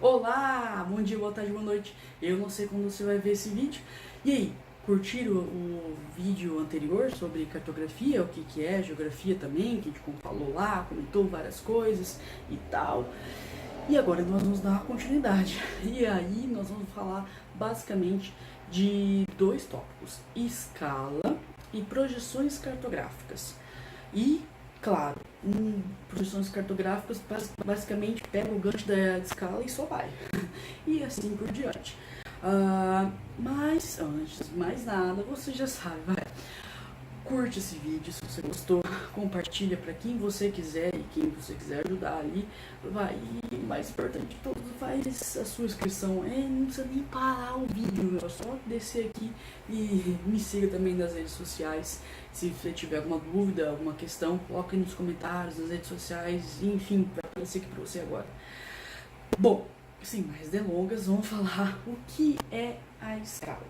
Olá, bom dia, boa tarde, boa noite. Eu não sei quando você vai ver esse vídeo. E aí, curtiram o vídeo anterior sobre cartografia, o que é geografia também, que a gente falou lá, comentou várias coisas e tal. E agora nós vamos dar uma continuidade. E aí nós vamos falar basicamente de dois tópicos: escala e projeções cartográficas. E, claro, projeções cartográficas basicamente pega o gancho da escala e só vai. E assim por diante. Mas, antes de mais nada, você já sabe, vai. Curte esse vídeo se você gostou, compartilha para quem você quiser e quem você quiser ajudar ali, vai. E mais importante de tudo, faz a sua inscrição, não precisa nem parar o vídeo, é só descer aqui e me siga também nas redes sociais. Se você tiver alguma dúvida, alguma questão, coloque nos comentários, nas redes sociais, enfim, vai aparecer aqui para você agora. Bom, sem mais delongas, vamos falar o que é a escala.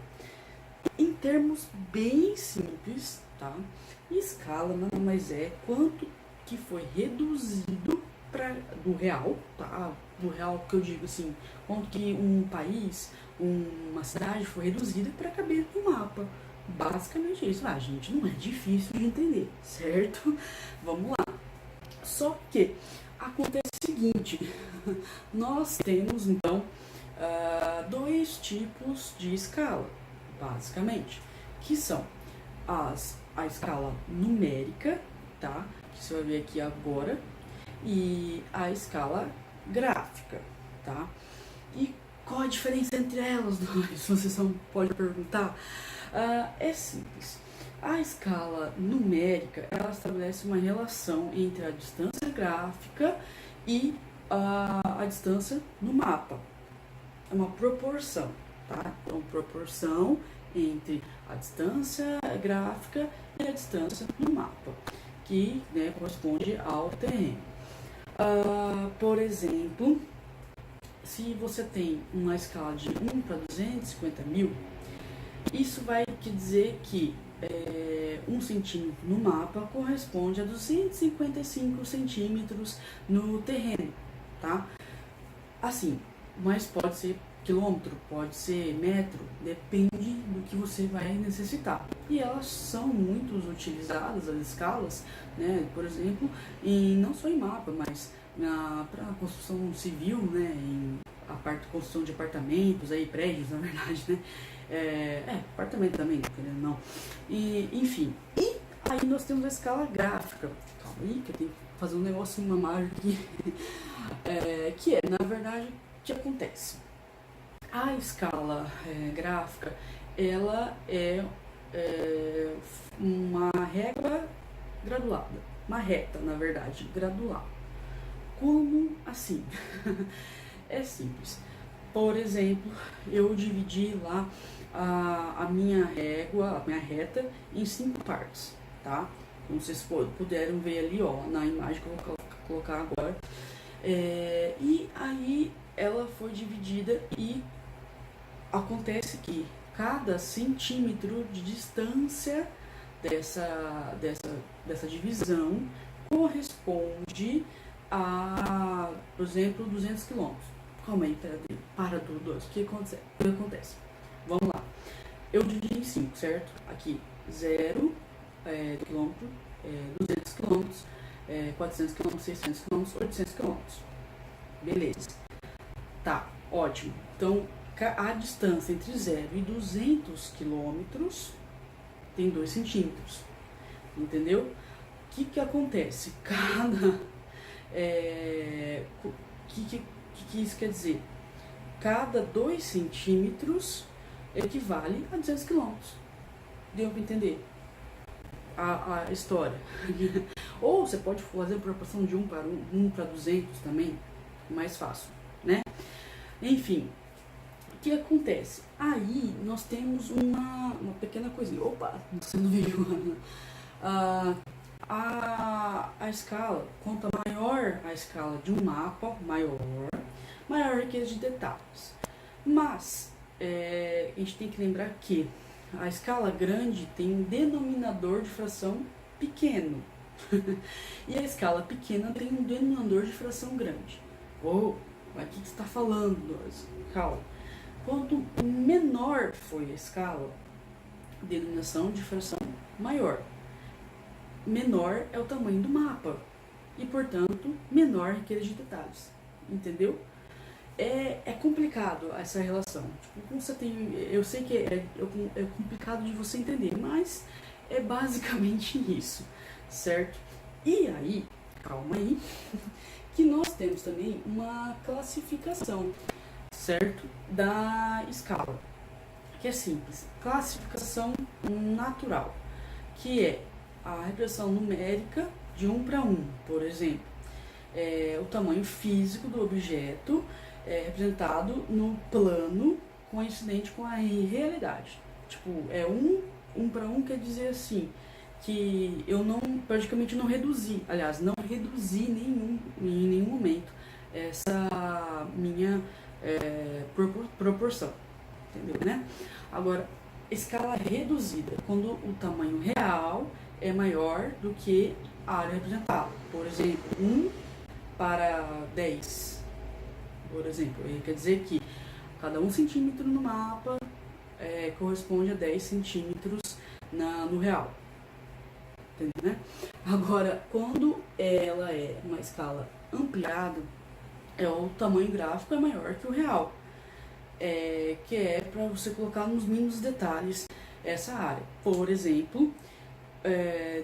Em termos bem simples, tá? Escala nada mais é quanto que foi reduzido do real, tá? Do real que eu digo assim, quanto que um país, uma cidade foi reduzida para caber no mapa. Basicamente isso, gente, não é difícil de entender, certo? Vamos lá. Só que acontece o seguinte, nós temos então dois tipos de escala, basicamente, que são a escala numérica, tá? Que você vai ver aqui agora, e a escala gráfica, tá? E qual a diferença entre elas duas? Você só pode perguntar. É simples. A escala numérica, ela estabelece uma relação entre a distância gráfica e a distância no mapa. É uma proporção, tá? Então, proporção entre a distância gráfica e a distância no mapa, que, né, corresponde ao terreno. Por exemplo, se você tem uma escala de 1 para 250 mil, isso vai dizer que 1 centímetro no mapa corresponde a 255 centímetros no terreno, tá? Assim, mas pode ser quilômetro, pode ser metro, depende do que você vai necessitar. E elas são muito utilizadas, as escalas, né? Por exemplo, não só em mapa, mas para a construção civil, né? A parte de construção de apartamentos, aí, prédios, na verdade, né? Apartamento também, querendo não. E, enfim. E aí nós temos a escala gráfica. Calma aí, que eu tenho que fazer um negocinho, uma mágica aqui. Que na verdade, o que acontece? A escala gráfica, ela é uma régua gradulada. Uma reta, na verdade, gradulada. Como assim? É simples. Por exemplo, eu dividi lá a minha régua, a minha reta, em 5 partes, tá? Como vocês puderam ver ali, ó, na imagem que eu vou colocar agora. E aí ela foi dividida e acontece que cada centímetro de distância dessa divisão corresponde a, por exemplo, 200 quilômetros. Calma aí, para tudo. O que acontece? Vamos lá. Eu dividi em 5, certo? Aqui, 0 quilômetro, 200 quilômetros, 400 quilômetros, 600 quilômetros, 800 quilômetros. Beleza. Tá, ótimo. Então, a distância entre 0 e 200 quilômetros tem 2 centímetros. Entendeu? O que acontece? Que isso quer dizer? Cada 2 centímetros equivale a 200 quilômetros. Deu para entender a história? Ou você pode fazer a proporção de 1 para 200 também, mais fácil, né? Enfim, o que acontece? Aí nós temos uma pequena coisinha. Opa, você não viu? A escala, quanto maior a escala de um mapa, maior a riqueza de detalhes. Mas a gente tem que lembrar que a escala grande tem um denominador de fração pequeno e a escala pequena tem um denominador de fração grande. Mas o que você está falando? Calma. Quanto menor foi a escala, denominação de fração maior. Menor é o tamanho do mapa e, portanto, menor a riqueza de detalhes. Entendeu? É complicado essa relação. Tipo, como você tem, eu sei que é complicado de você entender, mas é basicamente isso, certo? E aí, calma aí, que nós temos também uma classificação, certo? Da escala, que é simples. Classificação natural, que é a repressão numérica de 1 para 1, por exemplo. O tamanho físico do objeto representado no plano coincidente com a realidade. Tipo, 1 para 1 quer dizer assim, que eu praticamente não reduzi, aliás, não reduzi em nenhum momento essa minha proporção, entendeu, né? Agora, escala reduzida, quando o tamanho real é maior do que a área representada. Por exemplo, 1 para 10, por exemplo. Quer dizer que cada 1 centímetro no mapa corresponde a 10 centímetros no real. Entendeu, né? Agora, quando ela é uma escala ampliada, o tamanho gráfico é maior que o real. Que é para você colocar nos mínimos detalhes essa área. Por exemplo,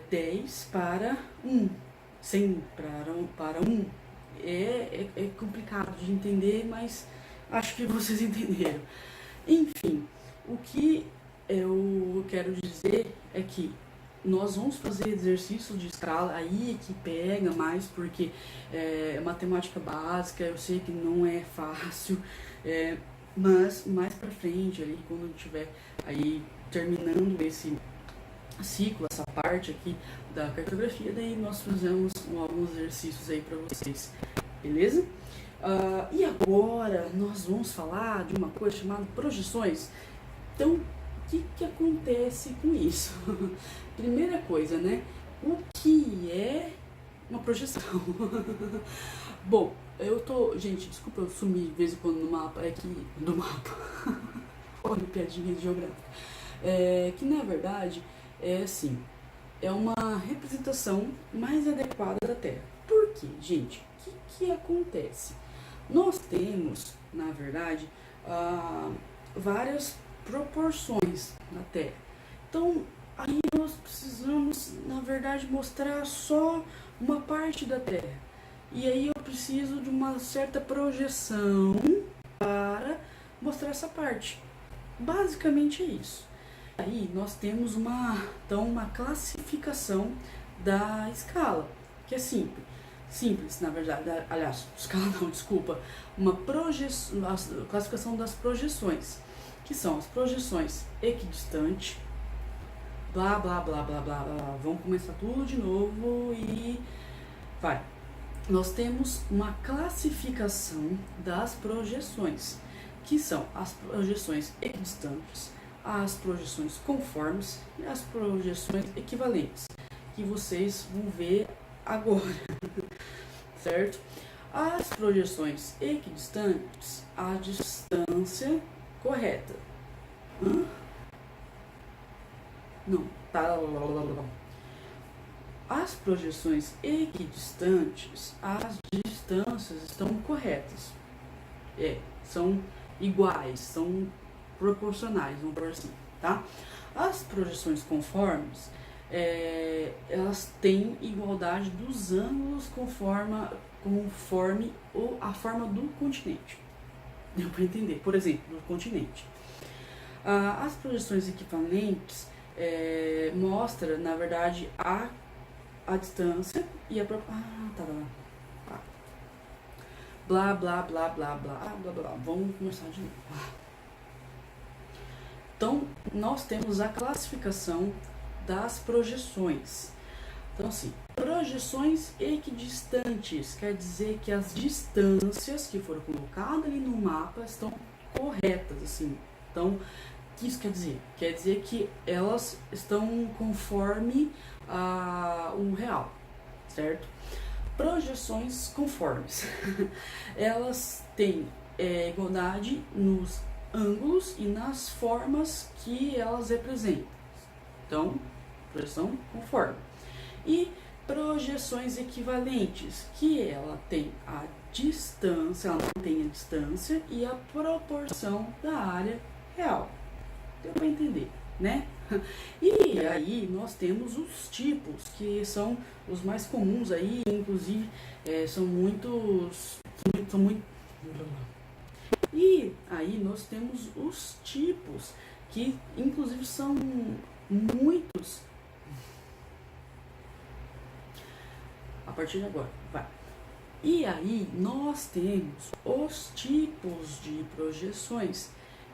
10 para 1, 100 para 1. É complicado de entender, mas acho que vocês entenderam. Enfim, o que eu quero dizer é que nós vamos fazer exercícios de escala aí que pega mais, porque é matemática básica, eu sei que não é fácil, mas mais pra frente, ali, quando eu estiver aí terminando esse ciclo, essa parte aqui da cartografia, daí nós fizemos alguns exercícios aí para vocês, beleza? E agora nós vamos falar de uma coisa chamada projeções. Então, o que acontece com isso? Primeira coisa, né? O que é uma projeção? Bom, gente, desculpa eu sumir de vez em quando no mapa, do mapa. Olha, piadinha geográfica. Que na verdade é assim, é uma representação mais adequada da Terra. Por quê, gente? O que acontece? Nós temos, na verdade, várias proporções na Terra. Então, aí nós precisamos, na verdade, mostrar só uma parte da Terra. E aí eu preciso de uma certa projeção para mostrar essa parte. Basicamente é isso. Aí nós temos uma classificação da escala, que é simples, na verdade, aliás, escala não, desculpa, a classificação das projeções, que são as projeções equidistante, blá, blá, blá, blá, blá, blá, vamos começar tudo de novo e vai. Nós temos uma classificação das projeções, que são as projeções equidistantes, as projeções conformes e as projeções equivalentes, que vocês vão ver agora, certo? As projeções equidistantes, a distância correta. Não, tá. As projeções equidistantes, as distâncias estão corretas. São iguais, são proporcionais, vamos por assim, tá? As projeções conformes, elas têm igualdade dos ângulos conforme a forma do continente. Deu para entender? Por exemplo, do continente. As projeções equivalentes mostra, na verdade, a distância e a blá, blá, blá, blá, blá, blá, blá. Vamos começar de novo. Então, nós temos a classificação das projeções. Então, assim, projeções equidistantes quer dizer que as distâncias que foram colocadas ali no mapa estão corretas, assim. Então, o que isso quer dizer? Quer dizer que elas estão conforme o real, certo? Projeções conformes. Elas tem igualdade nos ângulos e nas formas que elas representam. Então, projeção conforme. E projeções equivalentes, que ela tem a distância, ela mantém a distância e a proporção da área real. Deu para entender, né? E aí nós temos os tipos, que são os mais comuns aí, inclusive são muitos. E aí nós temos os tipos, que inclusive são muitos. A partir de agora, vai. E aí nós temos os tipos de projeções,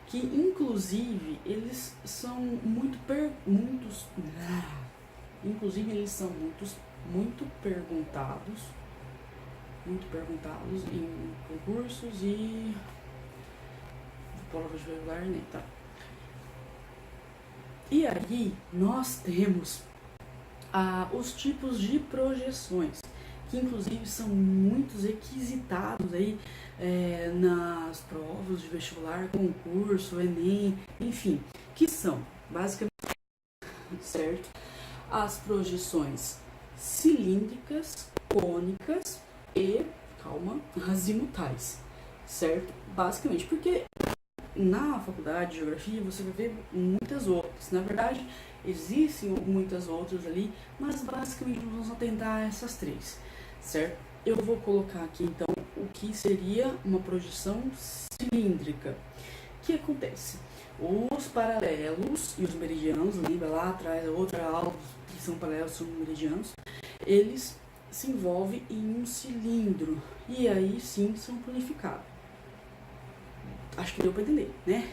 que inclusive eles são muito perguntados em concursos e prova de vestibular, né, tá? E aí nós temos os tipos de projeções, que inclusive são muito requisitados aí nas provas de vestibular, concurso, Enem, enfim, que são basicamente, certo, as projeções cilíndricas, cônicas e, azimutais, certo? Basicamente, porque na faculdade de geografia você vai ver muitas outras. Na verdade, existem muitas outras ali, mas basicamente vamos atentar a essas três, certo? Eu vou colocar aqui então o que seria uma projeção cilíndrica. O que acontece? Os paralelos e os meridianos, lembra lá atrás, a outra aula que são paralelos e são meridianos, eles se envolvem em um cilindro e aí sim são planificados. Acho que deu para entender, né?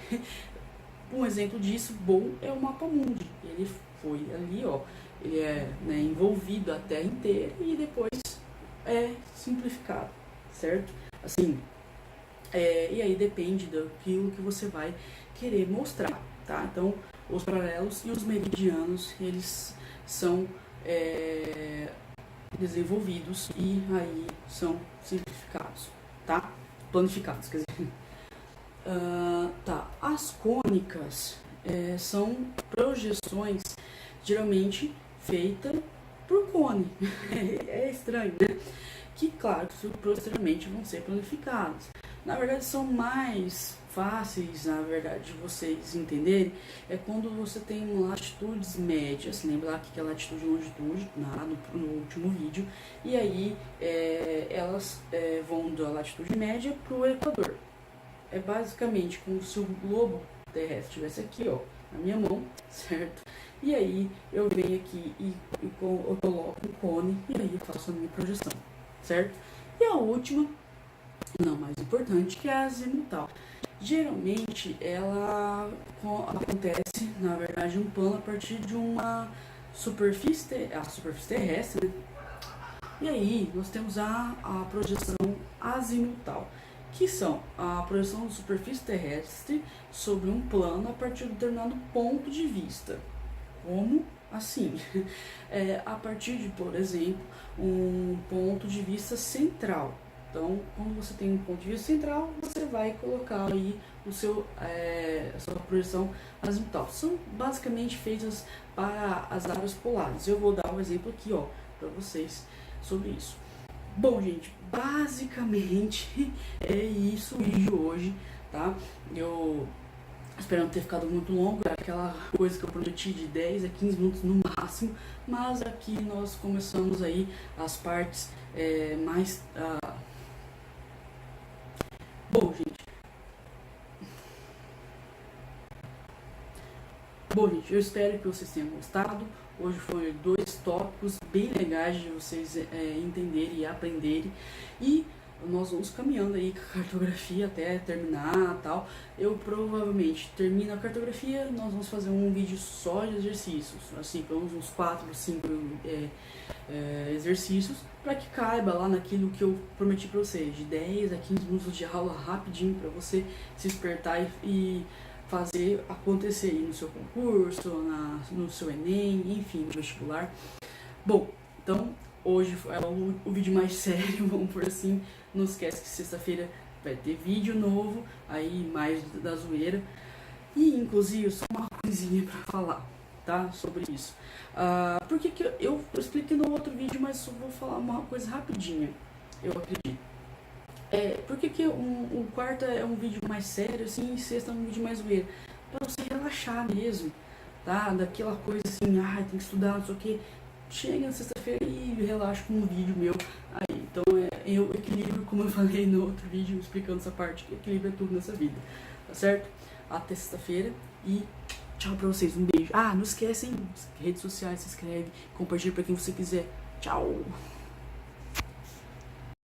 Um exemplo disso bom é o mapa mundi. Ele foi ali, ó, ele é envolvido a Terra inteira e depois é simplificado, certo? Assim, e aí depende daquilo que você vai querer mostrar, tá? Então, os paralelos e os meridianos, eles são desenvolvidos e aí são simplificados, tá? Planificados, quer dizer. Tá, as cônicas são projeções geralmente feitas por cone. É estranho, né? Que, claro, posteriormente vão ser planificadas. Na verdade, são mais fáceis, na verdade, de vocês entenderem, é quando você tem latitudes médias. Lembra lá que é latitude e longitude, no último vídeo. E aí, elas vão da latitude média para o equador. É basicamente como se o globo terrestre estivesse aqui, ó, na minha mão, certo? E aí eu venho aqui e eu coloco um cone e aí eu faço a minha projeção, certo? E a última, não mais importante, que é a azimutal. Geralmente ela acontece, na verdade, um plano a partir de uma superfície terrestre, né? E aí nós temos a projeção azimutal, que são a projeção de superfície terrestre sobre um plano a partir de um determinado ponto de vista. Como assim? A partir de, por exemplo, um ponto de vista central. Então, quando você tem um ponto de vista central, você vai colocar aí a sua projeção azimutal. São basicamente feitas para as áreas polares. Eu vou dar um exemplo aqui, ó, para vocês sobre isso. Bom, gente, basicamente é isso o vídeo de hoje, tá? Eu espero não ter ficado muito longo, é aquela coisa que eu prometi de 10 a 15 minutos no máximo, mas aqui nós começamos aí as partes mais... Bom, gente, eu espero que vocês tenham gostado. Hoje foram 2 tópicos bem legais de vocês entenderem e aprenderem. E nós vamos caminhando aí com a cartografia até terminar e tal. Eu provavelmente termino a cartografia, nós vamos fazer um vídeo só de exercícios. Assim, pelo menos uns 4 ou 5 exercícios, para que caiba lá naquilo que eu prometi para vocês, de 10 a 15 minutos de aula rapidinho, para você se despertar e fazer acontecer aí no seu concurso, no seu Enem, enfim, no vestibular. Bom, então hoje é o vídeo mais sério, vamos por assim. Não esquece que sexta-feira vai ter vídeo novo, aí mais da zoeira. E inclusive só uma coisinha pra falar, tá? Sobre isso. Porque que eu expliquei no outro vídeo, mas só vou falar uma coisa rapidinha, eu acredito. Por que o quarto é um vídeo mais sério, assim, e sexta é um vídeo mais zoeiro? Pra você relaxar mesmo, tá? Daquela coisa assim, tem que estudar, não sei o que. Chega na sexta-feira e relaxa com um vídeo meu. Aí, então eu equilibro, como eu falei no outro vídeo, explicando essa parte, que equilibra tudo nessa vida, tá certo? Até sexta-feira e tchau pra vocês, um beijo. Não esquecem, redes sociais, se inscreve, compartilha pra quem você quiser. Tchau!